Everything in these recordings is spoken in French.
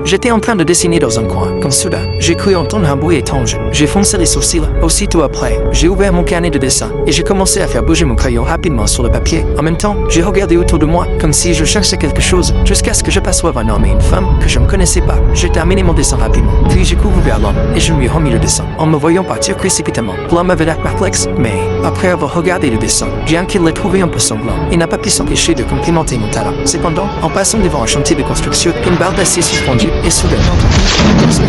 J'étais en train de dessiner dans un coin, quand soudain, j'ai cru entendre un bruit étrange. J'ai foncé les sourcils. Aussitôt après, j'ai ouvert mon carnet de dessin et j'ai commencé à faire bouger mon crayon rapidement sur le papier. En même temps, j'ai regardé autour de moi, comme si je cherchais quelque chose, jusqu'à ce que j'aperçoive un homme et une femme que je ne connaissais pas. J'ai terminé mon dessin rapidement, puis j'ai couru vers l'homme et je lui ai remis le dessin, en me voyant partir précipitamment. L'homme avait l'air perplexe, mais, après avoir regardé le dessin, bien qu'il l'ait trouvé un peu sanglant, il n'a pas pu s'empêcher de complimenter mon talent. Cependant, en passant devant un chantier de construction, une barre d'acier suspendue et soudainement,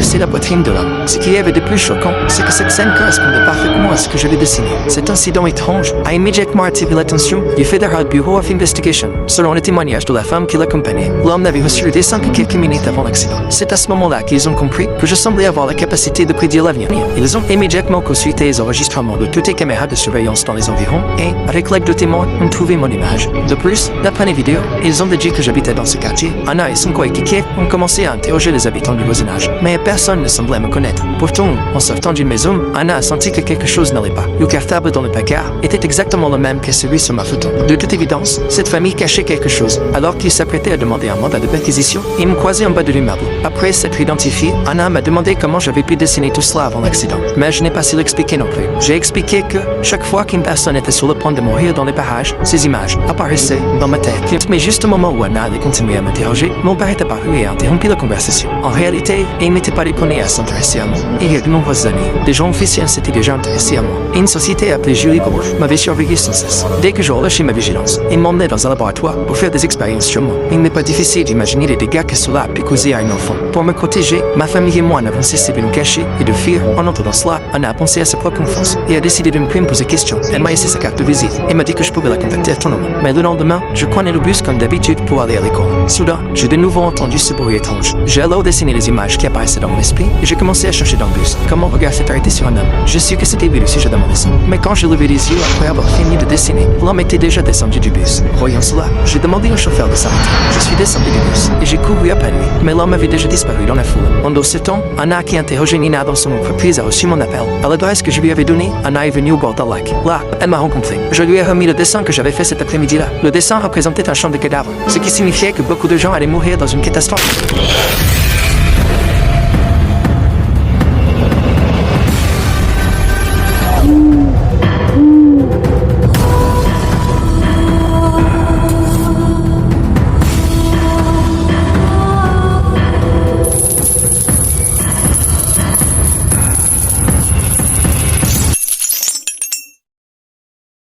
c'est la poitrine de l'homme. Ce qui avait de plus choquant, c'est que cette scène correspondait parfaitement à ce que j'avais dessiné. Cet incident étrange a immédiatement attiré l'attention du Federal Bureau of Investigation. Selon le témoignage de la femme qui l'accompagnait, l'homme n'avait reçu le dessin que quelques minutes avant l'accident. C'est à ce moment-là qu'ils ont compris que je semblais avoir la capacité de prédire l'avenir. Ils ont immédiatement consulté les enregistrements de toutes les caméras de surveillance dans les environs et, avec l'aide de témoins, ont trouvé mon image. De plus, d'après les vidéos, ils ont dit que j'habitais dans ce quartier. Anna et son coéquipier ont commencé à interroger les habitants du voisinage, mais personne ne semblait me connaître. Pourtant, en sortant d'une maison, Anna a senti que quelque chose n'allait pas. Le cartable dans le placard était exactement le même que celui sur ma photo. De toute évidence, cette famille cachait quelque chose. Alors qu'ils s'apprêtaient à demander un mandat de perquisition, ils me croisaient en bas de l'immeuble. Après s'être identifié, Anna m'a demandé comment j'avais pu dessiner tout cela avant l'accident. Mais je n'ai pas su l'expliquer non plus. J'ai expliqué que, chaque fois qu'une personne était sur le point de mourir dans les parages, ces images apparaissaient dans ma tête. Mais juste au moment où Anna allait continuer à m'interroger, mon père est apparu et a interrompu la conversation. En réalité, il n'était pas déconné à s'intéresser à moi. Il y a de nombreuses années, des gens officiels s'étaient déjà intéressés à moi. Et une société appelée Julie Gold m'avait surveillé sans cesse. Dès que je relâchais ma vigilance, ils m'emmenaient dans un laboratoire pour faire des expériences sur moi. Il n'est pas difficile d'imaginer les dégâts que cela a pu causer à un enfant. Pour me protéger, ma famille et moi n'avons cessé de nous cacher et de fuir. En entendant cela, Anna a pensé à sa propre enfance et a décidé de ne plus me poser question. Elle m'a laissé sa carte de visite et m'a dit que je pouvais la contacter autonome. Mais le lendemain, je prenais le bus comme d'habitude pour aller à l'école. Soudain, j'ai de nouveau entendu ce bruit étrange. J'ai alors dessiné les images qui apparaissaient dans mon esprit et j'ai commencé à chercher dans le bus. Quand mon regard s'est arrêté sur un homme, je sus que c'était lui le sujet de mon dessin. Mais quand j'ai levé les yeux après avoir fini de dessiner, l'homme était déjà descendu du bus. Voyant cela, j'ai demandé au chauffeur de s'arrêter. Je suis descendu du bus et j'ai couru après lui, mais l'homme avait déjà disparu dans la foule. Pendant ce temps, Anna qui interrogeait Nina dans son entreprise a reçu mon appel. À l'adresse que je lui avais donnée, Anna est venue au bord d'un lac. Là, elle m'a rencontré. Je lui ai remis le dessin que j'avais fait cet après-midi-là. Le dessin représentait un champ de cadavres, ce qui signifiait que beaucoup de gens allaient mourir dans une catastrophe.